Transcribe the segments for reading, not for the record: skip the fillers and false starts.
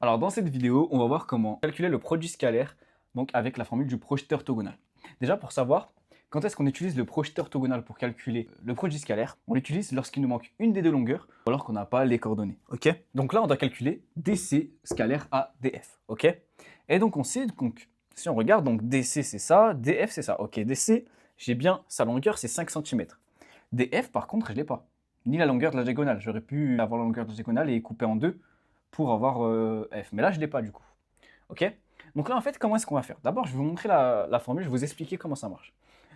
Alors dans cette vidéo, on va voir comment calculer le produit scalaire donc avec la formule du projeté orthogonal. Déjà pour savoir quand est-ce qu'on utilise le projeté orthogonal pour calculer le produit scalaire, on l'utilise lorsqu'il nous manque une des deux longueurs ou alors qu'on n'a pas les coordonnées. Ok. Donc là on doit calculer DC scalaire à DF. Ok. Et donc on sait donc si on regarde donc DC c'est ça, DF c'est ça. Ok. DC j'ai bien sa longueur c'est 5 cm. DF par contre je l'ai pas. Ni la longueur de la diagonale. J'aurais pu avoir la longueur de la diagonale et couper en deux pour avoir F. Mais là, je ne l'ai pas du coup. Ok. Donc là, en fait, comment est-ce qu'on va faire? D'abord, je vais vous montrer la formule, je vais vous expliquer comment ça marche.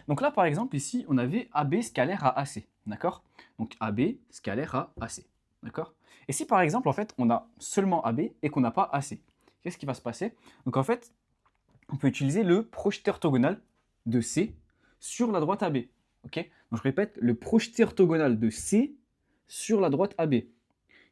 Donc là, par exemple, ici, on avait AB scalaire à AC. D'accord. Donc AB scalaire à AC. D'accord. Et si par exemple, en fait, on a seulement AB et qu'on n'a pas AC, qu'est-ce qui va se passer? Donc en fait, on peut utiliser le projeté orthogonal de C sur la droite AB. Ok. Donc je répète, le projeté orthogonal de C sur la droite AB.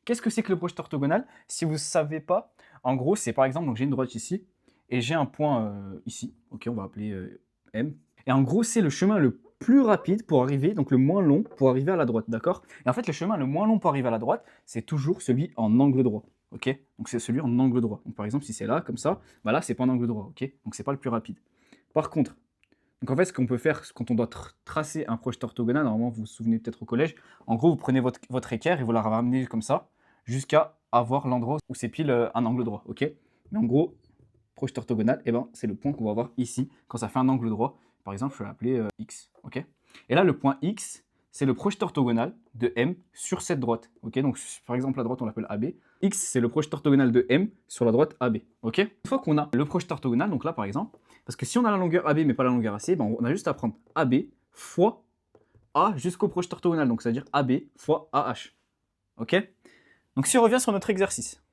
Qu'est-ce que c'est que le projeté orthogonal? Si vous ne savez pas, en gros, c'est par exemple, donc j'ai une droite ici, et j'ai un point ici, ok, on va appeler M. Et en gros, c'est le chemin le plus rapide pour arriver, donc le moins long pour arriver à la droite, d'accord? Et en fait, le chemin le moins long pour arriver à la droite, c'est toujours celui en angle droit, ok? Donc c'est celui en angle droit. Donc par exemple, si c'est là, comme ça, bah là, c'est pas en angle droit, ok? Donc c'est pas le plus rapide. Par contre, donc en fait, ce qu'on peut faire quand on doit tracer un projeté orthogonal, normalement vous vous souvenez peut-être au collège, en gros vous prenez votre équerre et vous la ramenez comme ça, jusqu'à avoir l'endroit où c'est pile un angle droit, ok? Mais en gros, projeté orthogonal, eh ben, c'est le point qu'on va voir ici, quand ça fait un angle droit. Par exemple, je vais l'appeler X, ok? Et là, le point X, c'est le projeté orthogonal de M sur cette droite, ok? Donc par exemple, la droite, on l'appelle AB. X, c'est le projeté orthogonal de M sur la droite AB, ok? Une fois qu'on a le projeté orthogonal, donc là par exemple, parce que si on a la longueur AB mais pas la longueur AC, ben, on a juste à prendre AB fois A jusqu'au projeté orthogonal, donc c'est-à-dire AB fois AH, ok? Donc si on revient sur notre exercice,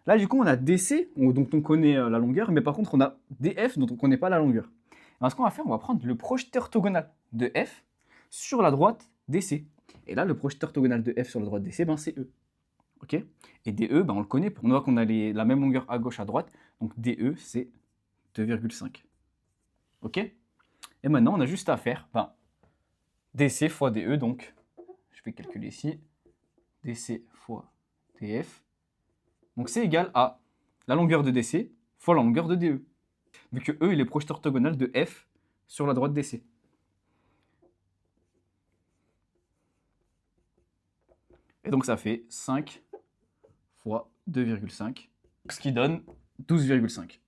là du coup on a DC, dont on connaît la longueur, mais par contre on a DF dont on ne connaît pas la longueur. Alors ce qu'on va faire, on va prendre le projeté orthogonal de F sur la droite DC. Et là le projeté orthogonal de F sur la droite DC, ben, c'est E. Ok. Et DE, ben, on le connaît, on voit qu'on a la même longueur à gauche, à droite, donc DE c'est 2,5. Ok. Et maintenant on a juste à faire ben, DC fois DE, donc je vais calculer ici, DC fois DF. Donc c'est égal à la longueur de DC fois la longueur de DE. Vu que E il est projeté orthogonal de F sur la droite DC. Et donc ça fait 5 fois 2,5, ce qui donne 12,5.